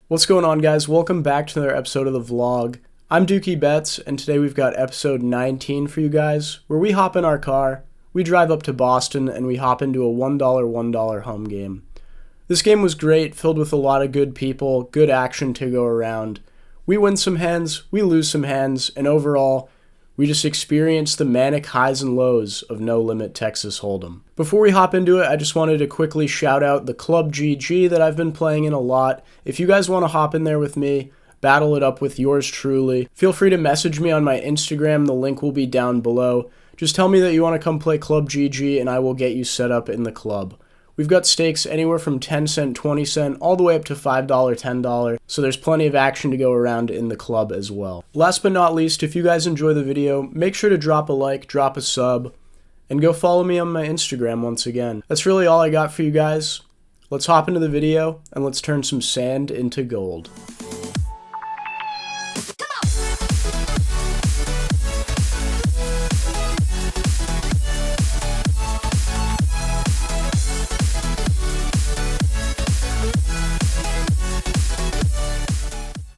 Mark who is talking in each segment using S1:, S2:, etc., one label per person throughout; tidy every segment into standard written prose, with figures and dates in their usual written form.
S1: What's going on, guys? Welcome back to another episode of the vlog. I'm Dookie Betts, and today we've got episode 19 for you guys, where we hop in our car, we drive up to Boston, and we hop into a $1 home game. This game was great, filled with a lot of good people, good action to go around. We win some hands, we lose some hands, and overall, we just experienced the manic highs and lows of No Limit Texas Hold'em. Before we hop into it, I just wanted to quickly shout out the Club GG that I've been playing in a lot. If you guys want to hop in there with me, battle it up with yours truly, feel free to message me on my Instagram. The link will be down below. Just tell me that you want to come play Club GG and I will get you set up in the club. We've got stakes anywhere from 10 cent, 20 cent, all the way up to $5, $10, so there's plenty of action to go around in the club as well. Last but not least, if you guys enjoy the video, make sure to drop a like, drop a sub, and go follow me on my Instagram once again. That's really all I got for you guys. Let's hop into the video, and let's turn some sand into gold.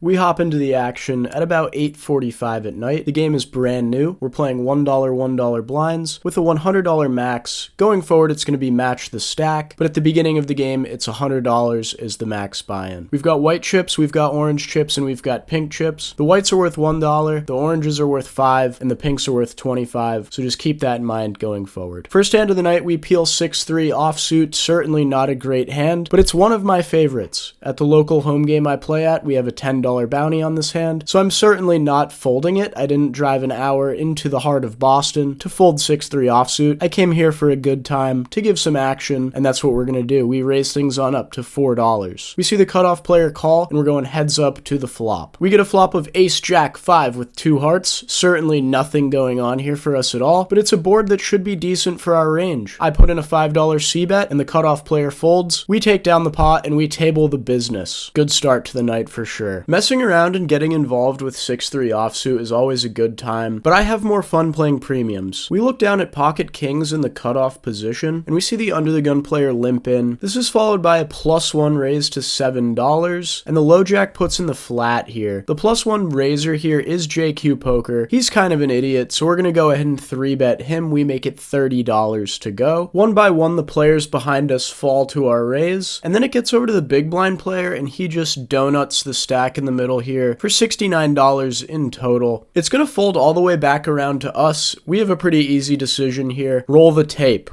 S1: We hop into the action at about 8:45 at night. The game is brand new. We're playing $1 blinds with a $100 max. Going forward, it's going to be match the stack, but at the beginning of the game, it's $100 is the max buy-in. We've got white chips, we've got orange chips, and we've got pink chips. The whites are worth $1, the oranges are worth $5, and the pinks are worth $25, so just keep that in mind going forward. First hand of the night, we peel 6-3 offsuit. Certainly not a great hand, but it's one of my favorites. At the local home game I play at, we have a $10 bounty on this hand, so I'm certainly not folding it. I didn't drive an hour into the heart of Boston to fold 6-3 offsuit. I came here for a good time, to give some action, and that's what we're going to do. We raise things on up to $4. We see the cutoff player call, and we're going heads up to the flop. We get a flop of ace-jack-5 with 2 hearts. Certainly nothing going on here for us at all, but it's a board that should be decent for our range. I put in a $5 c-bet, and the cutoff player folds. We take down the pot, and we table the business. Good start to the night for sure. Messing around and getting involved with 6-3 offsuit is always a good time, but I have more fun playing premiums. We look down at pocket kings in the cutoff position, and we see the under the gun player limp in. This is followed by a +1 raise to $7, and the low jack puts in the flat here. The +1 raiser here is JQ Poker. He's kind of an idiot, so we're gonna go ahead and 3-bet him. We make it $30 to go. One by one, the players behind us fall to our raise, and then it gets over to the big blind player, and he just donuts the stack in the middle here for $69 in total. It's gonna fold all the way back around to us. We have a pretty easy decision here. Roll the tape.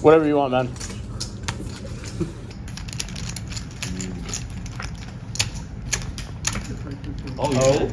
S1: Whatever you want, man. Oh.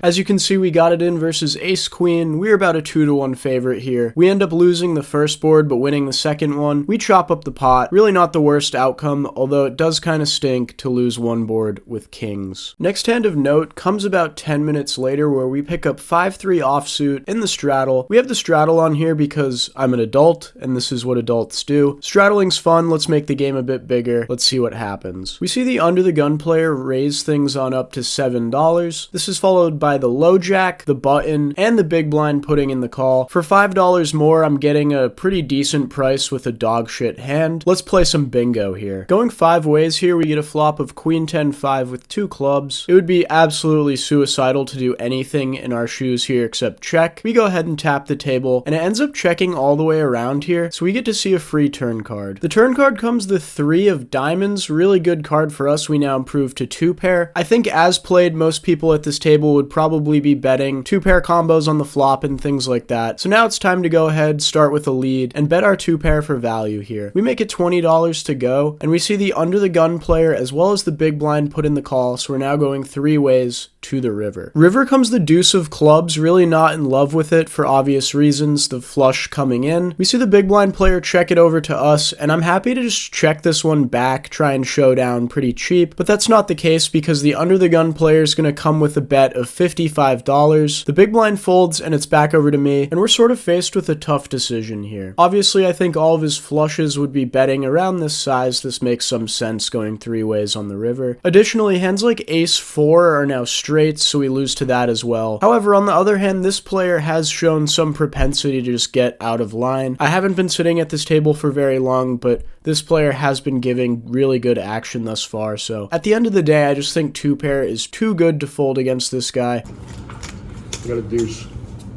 S1: As you can see, we got it in versus ace-queen. We're about a 2-1 favorite here. We end up losing the first board, but winning the second one. We chop up the pot. Really not the worst outcome, although it does kind of stink to lose one board with kings. Next hand of note comes about 10 minutes later, where we pick up 5-3 offsuit in the straddle. We have the straddle on here because I'm an adult, and this is what adults do. Straddling's fun. Let's make the game a bit bigger. Let's see what happens. We see the under the gun player raise things on up to $7. This is followed by the low jack, the button, and the big blind putting in the call. For $5 more, I'm getting a pretty decent price with a dog shit hand. Let's play some bingo here. Going 5 ways here, we get a flop of queen 10-5 with 2 clubs. It would be absolutely suicidal to do anything in our shoes here except check. We go ahead and tap the table, and it ends up checking all the way around here, so we get to see a free turn card. The turn card comes the 3 of diamonds. Really good card for us. We now improve to 2 pair. I think as played, most people at this table would probably be betting 2-pair combos on the flop and things like that. So now it's time to go ahead, start with a lead, and bet our 2-pair for value here. We make it $20 to go, and we see the under the gun player as well as the big blind put in the call, so we're now going 3 ways to the river. River comes the deuce of clubs. Really not in love with it for obvious reasons. The flush coming in. We see the big blind player check it over to us, and I'm happy to just check this one back, try and show down pretty cheap, but that's not the case because the under the gun player is going to come with a bet of $55. The big blind folds, and it's back over to me, and we're sort of faced with a tough decision here. Obviously, I think all of his flushes would be betting around this size. This makes some sense going 3 ways on the river. Additionally, hands like ace-4 are now straight straights, so we lose to that as well. However, on the other hand, this player has shown some propensity to just get out of line. I haven't been sitting at this table for very long, but this player has been giving really good action thus far, so at the end of the day, I just think 2-pair is too good to fold against this guy.
S2: I got a deuce.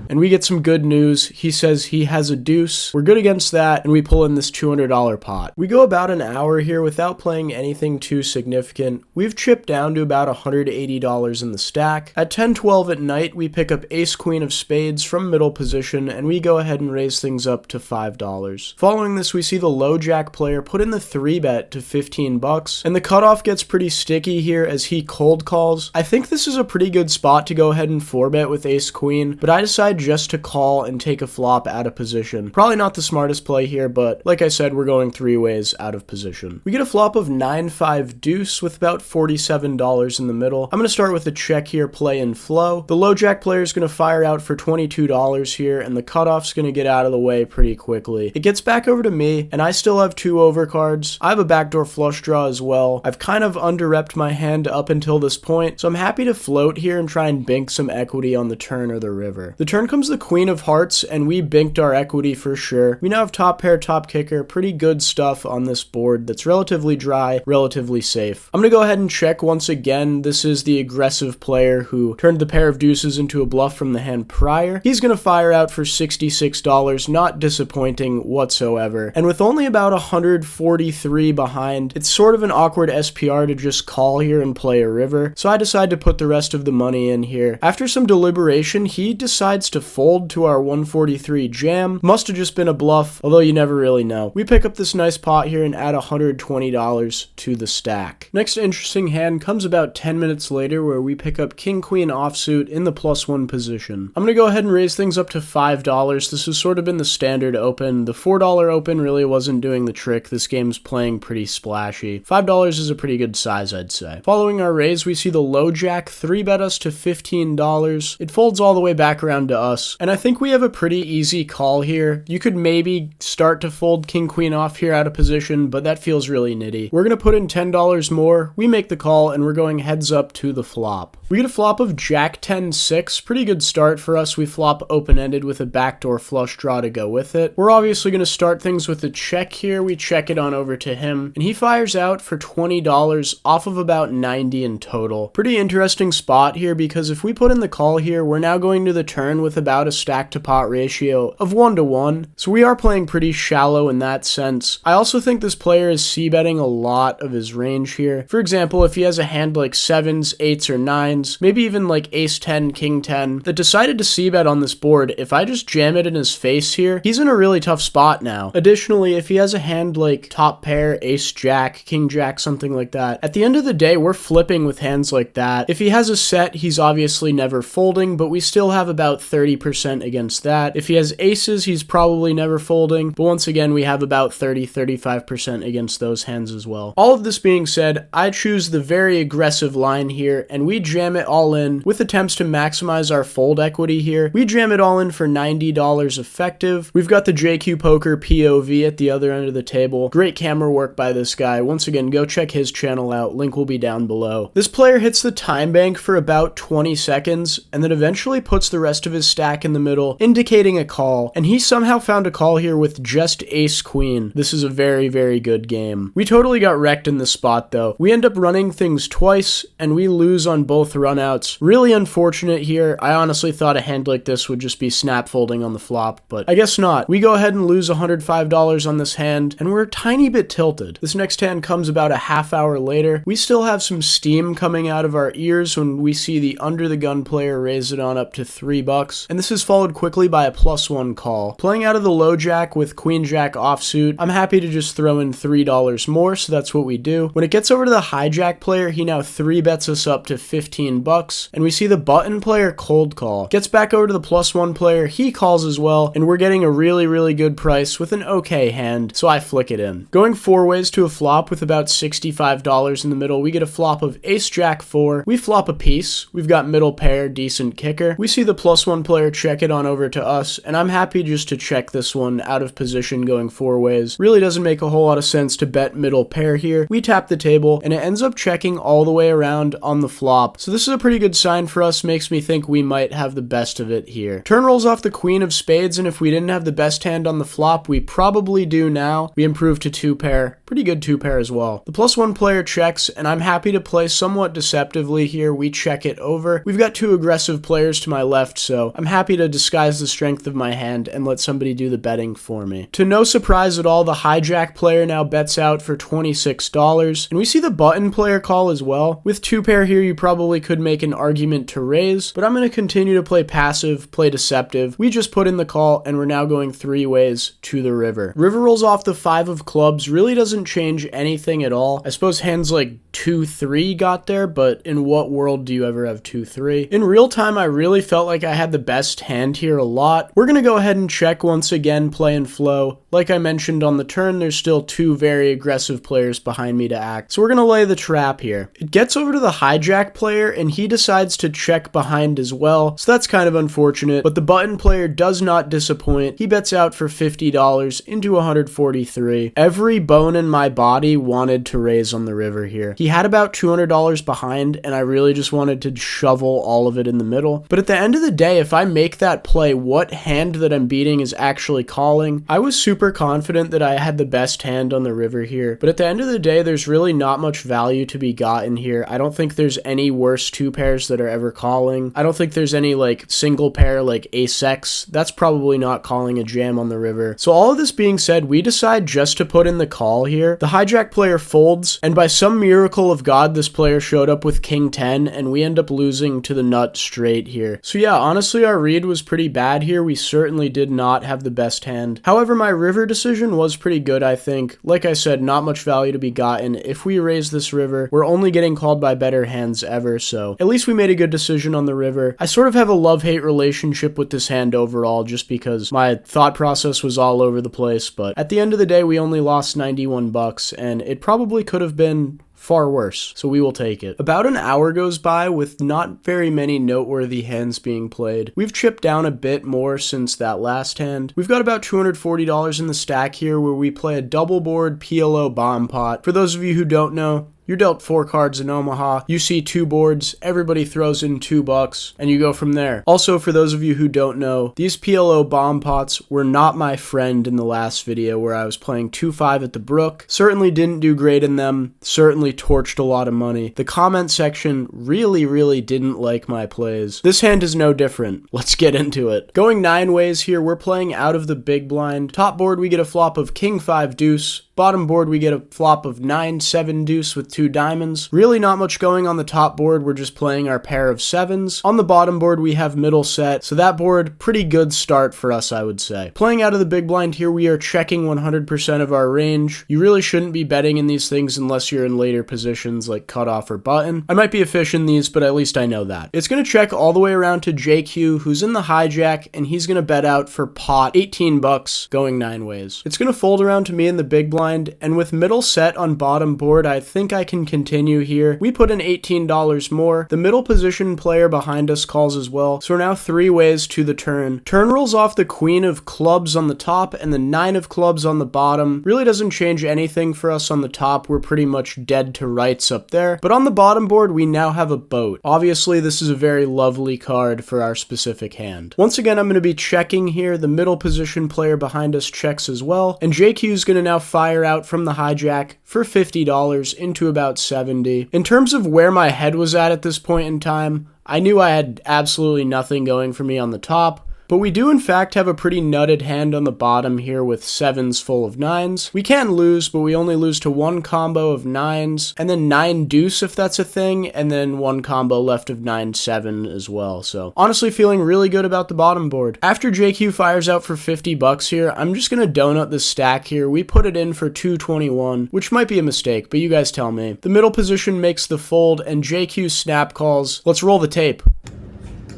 S1: And we get some good news. He says he has a deuce. We're good against that, and we pull in this $200 pot. We go about an hour here without playing anything too significant. We've chipped down to about $180 in the stack. At 10-12 at night, we pick up ace-queen of spades from middle position, and we go ahead and raise things up to $5. Following this, we see the low jack player put in the 3-bet to 15 bucks, and the cutoff gets pretty sticky here as he cold calls. I think this is a pretty good spot to go ahead and 4-bet with ace-queen, but I decide just to call and take a flop out of position. Probably not the smartest play here, but like I said, we're going 3 ways out of position. We get a flop of 9-5 deuce with about $47 in the middle. I'm going to start with a check here, play and flow. The low jack player is going to fire out for $22 here, and the cutoff's going to get out of the way pretty quickly. It gets back over to me, and I still have 2 overcards. I have a backdoor flush draw as well. I've kind of under-repped my hand up until this point, so I'm happy to float here and try and bank some equity on the turn or the river. The turn comes the queen of hearts, and we banked our equity for sure. We now have top pair, top kicker, pretty good stuff on this board that's relatively dry, relatively safe. I'm gonna go ahead and check once again. This is the aggressive player who turned the pair of deuces into a bluff from the hand prior. He's gonna fire out for $66, not disappointing whatsoever. And with only about 143 behind, it's sort of an awkward SPR to just call here and play a river, so I decide to put the rest of the money in here. After some deliberation, he decides to fold to our 143 jam. Must have just been a bluff, although you never really know. We pick up this nice pot here and add $120 to the stack. Next interesting hand comes about 10 minutes later, where we pick up king queen offsuit in the +1 position. I'm gonna go ahead and raise things up to $5. This has sort of been the standard open. The $4 open really wasn't doing the trick. This game's playing pretty splashy. $5 is a pretty good size, I'd say. Following our raise, we see the low jack 3-bet us to $15. It folds all the way back around to us, and I think we have a pretty easy call here. You could maybe start to fold king queen off here out of position, but that feels really nitty. We're gonna put in $10 more. We make the call, and we're going heads up to the flop. We get a flop of jack 10-6. Pretty good start for us. We flop open-ended with a backdoor flush draw to go with it. We're obviously gonna start things with a check here. We check it on over to him, and he fires out for $20 off of about 90 in total. Pretty interesting spot here, because if we put in the call here, we're now going to the turn with about a stack to pot ratio of 1-to-1, so we are playing pretty shallow in that sense. I also think this player is c-betting a lot of his range here. For example, if he has a hand like 7s, 8s, or 9s, maybe even like ace 10, king 10, that decided to c-bet on this board, if I just jam it in his face here, he's in a really tough spot now. Additionally, if he has a hand like top pair, ace jack, king jack, something like that, at the end of the day, we're flipping with hands like that. If he has a set, he's obviously never folding, but we still have about 30% against that. If he has aces, he's probably never folding, but once again, we have about 30-35% against those hands as well. All of this being said, I choose the very aggressive line here, and we jam it all in with attempts to maximize our fold equity here. We jam it all in for $90 effective. We've got the JQ Poker POV at the other end of the table. Great camera work by this guy. Once again, go check his channel out. Link will be down below. This player hits the time bank for about 20 seconds, and then eventually puts the rest of his stack in the middle, indicating a call, and he somehow found a call here with just ace queen. This is a very, very good game. We totally got wrecked in this spot though. We end up running things twice, and we lose on both runouts. Really unfortunate here. I honestly thought a hand like this would just be snap folding on the flop, but I guess not. We go ahead and lose $105 on this hand, and we're a tiny bit tilted. This next hand comes about a half hour later. We still have some steam coming out of our ears when we see the under the gun player raise it on up to $3, and this is followed quickly by a +1 call. Playing out of the low jack with queen jack offsuit, I'm happy to just throw in $3 more, so that's what we do. When it gets over to the hijack player, he now 3-bets us up to $15, and we see the button player cold call. Gets back over to the +1 player, he calls as well, and we're getting a really, really good price with an okay hand, so I flick it in. Going 4 ways to a flop with about $65 in the middle, we get a flop of ace jack 4. We flop a piece. We've got middle pair, decent kicker. We see the +1 player check it on over to us, and I'm happy just to check this one out of position going 4 ways. Really doesn't make a whole lot of sense to bet middle pair here. We tap the table, and it ends up checking all the way around on the flop. So this is a pretty good sign for us, makes me think we might have the best of it here. Turn rolls off the queen of spades, and if we didn't have the best hand on the flop, we probably do now. We improve to 2 pair. Pretty good 2 pair as well. The +1 player checks, and I'm happy to play somewhat deceptively here. We check it over. We've got 2 aggressive players to my left, so I'm happy to disguise the strength of my hand and let somebody do the betting for me. To no surprise at all, the hijack player now bets out for $26, and we see the button player call as well. With 2 pair here, you probably could make an argument to raise, but I'm going to continue to play passive, play deceptive. We just put in the call, and we're now going 3 ways to the river. River rolls off the 5 of clubs, really doesn't change anything at all. I suppose hands like 2-3 got there, but in what world do you ever have 2-3? In real time, I really felt like I had the best hand here a lot. We're going to go ahead and check once again, play and flow. Like I mentioned on the turn, there's still 2 very aggressive players behind me to act. So we're going to lay the trap here. It gets over to the hijack player, and he decides to check behind as well. So that's kind of unfortunate, but the button player does not disappoint. He bets out for $50 into 143. Every bone in my body wanted to raise on the river here. He had about $200 behind, and I really just wanted to shovel all of it in the middle. But at the end of the day, if I make that play, what hand that I'm beating is actually calling? I was super confident that I had the best hand on the river here, but at the end of the day, there's really not much value to be gotten here. I don't think there's any worse 2 pairs that are ever calling. I don't think there's any like single pair like ace-x. That's probably not calling a jam on the river. So all of this being said, we decide just to put in the call here. The hijack player folds, and by some miracle of God, this player showed up with king 10, and we end up losing to the nut straight here. So yeah, honestly, our read was pretty bad here. We certainly did not have the best hand. However, my river decision was pretty good, I think. Like I said, not much value to be gotten. If we raise this river, we're only getting called by better hands ever, so at least we made a good decision on the river. I sort of have a love-hate relationship with this hand overall, just because my thought process was all over the place, but at the end of the day, we only lost 91 bucks, and it probably could have been far worse, so we will take it. About an hour goes by with not very many noteworthy hands being played. We've chipped down a bit more since that last hand. We've got about $240 in the stack here where we play a double board PLO bomb pot. For those of you who don't know, you're dealt 4 cards in Omaha, you see 2 boards, everybody throws in $2, and you go from there. Also, for those of you who don't know, these PLO bomb pots were not my friend in the last video where I was playing 2-5 at the Brook. Certainly didn't do great in them, certainly torched a lot of money. The comment section really didn't like my plays. This hand is no different. Let's get into it. Going 9 ways here, we're playing out of the big blind. Top board, we get a flop of king 5 deuce. Bottom board, we get a flop of 9-7 deuce with 2 diamonds. Really not much going on the top board, we're just playing our pair of 7s. On the bottom board, we have middle set, so that board, pretty good start for us, I would say. Playing out of the big blind here, we are checking 100% of our range. You really shouldn't be betting in these things unless you're in later positions like cutoff or button. I might be a fish in these, but at least I know that. It's going to check all the way around to JQ, who's in the hijack, and he's going to bet out for pot 18 bucks going 9 ways. It's going to fold around to me in the big blind, and with middle set on bottom board, I think I can continue here. We put in $18 more. The middle position player behind us calls as well, so we're now 3 ways to the turn. Turn rolls off the queen of clubs on the top and the 9 of clubs on the bottom. Really doesn't change anything for us on the top. We're pretty much dead to rights up there, but on the bottom board, we now have a boat. Obviously, this is a very lovely card for our specific hand. Once again, I'm going to be checking here. The middle position player behind us checks as well, and JQ is going to now fire out from the hijack for $50 into about 70. In terms of where my head was at this point in time, I knew I had absolutely nothing going for me on the top. But we do in fact have a pretty nutted hand on the bottom here with 7s full of 9s. We can lose, but we only lose to 1 combo of 9s, and then 9 deuce if that's a thing, and then 1 combo left of 9-7 as well. So honestly feeling really good about the bottom board. After JQ fires out for 50 bucks here, I'm just gonna donut the stack here. We put it in for 221, which might be a mistake, but you guys tell me. The middle position makes the fold, and JQ snap calls. Let's roll the tape.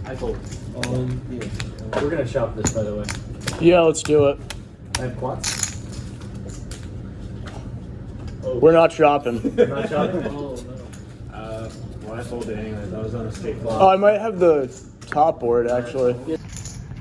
S3: I fold. Yeah. We're gonna shop this, by the way.
S1: Yeah, let's do it.
S3: I have quads.
S1: Oh. We're not shopping.
S3: We're not shopping? Oh, no. Well, I folded anyways. I was on a straight flop.
S1: Oh, I might have the top board, actually.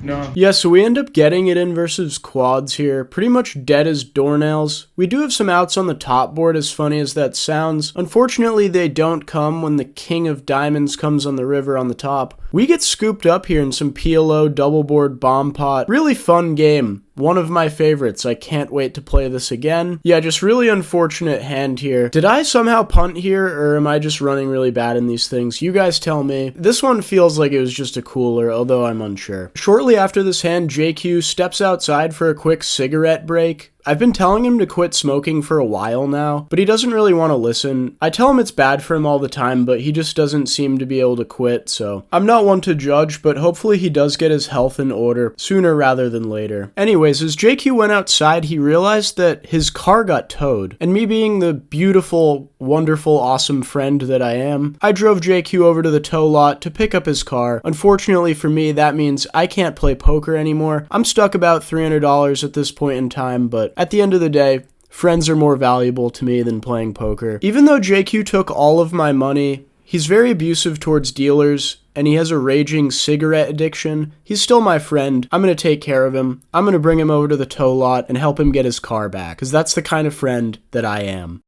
S2: No.
S1: Yeah, so we end up getting it in versus quads here. Pretty much dead as doornails. We do have some outs on the top board, as funny as that sounds. Unfortunately, they don't come when the king of diamonds comes on the river on the top. We get scooped up here in some PLO double board bomb pot. Really fun game. One of my favorites. I can't wait to play this again. Yeah, just really unfortunate hand here. Did I somehow punt here, or am I just running really bad in these things? You guys tell me. This one feels like it was just a cooler, although I'm unsure. Shortly after this hand, JQ steps outside for a quick cigarette break. I've been telling him to quit smoking for a while now, but he doesn't really want to listen. I tell him it's bad for him all the time, but he just doesn't seem to be able to quit, so I'm not one to judge, but hopefully he does get his health in order sooner rather than later. Anyways, as JQ went outside, he realized that his car got towed, and me being the beautiful, wonderful, awesome friend that I am, I drove JQ over to the tow lot to pick up his car. Unfortunately for me, that means I can't play poker anymore. I'm stuck about $300 at this point in time, but at the end of the day, friends are more valuable to me than playing poker. Even though JQ took all of my money, he's very abusive towards dealers, and he has a raging cigarette addiction. He's still my friend. I'm going to take care of him. I'm going to bring him over to the tow lot and help him get his car back, because that's the kind of friend that I am.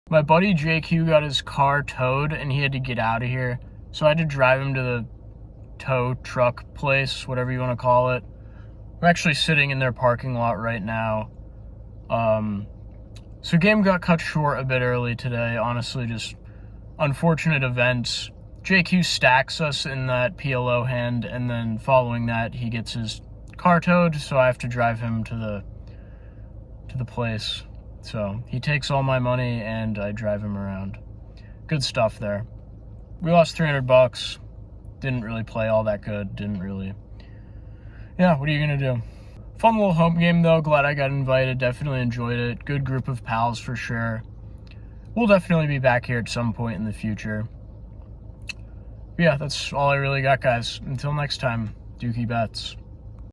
S1: My buddy JQ got his car towed, and he had to get out of here, so I had to drive him to the tow truck place, whatever you want to call it. We're actually sitting in their parking lot right now. So game got cut short a bit early today. Honestly, just unfortunate events. JQ stacks us in that PLO hand, and then following that, he gets his car towed, so I have to drive him to the place. So he takes all my money, and I drive him around. Good stuff there. We lost $300. Didn't really play all that good. Yeah, what are you gonna do? Fun little home game though. Glad I got invited. Definitely enjoyed it. Good group of pals for sure. We'll definitely be back here at some point in the future. But yeah, that's all I really got, guys. Until next time, Dookie Bets.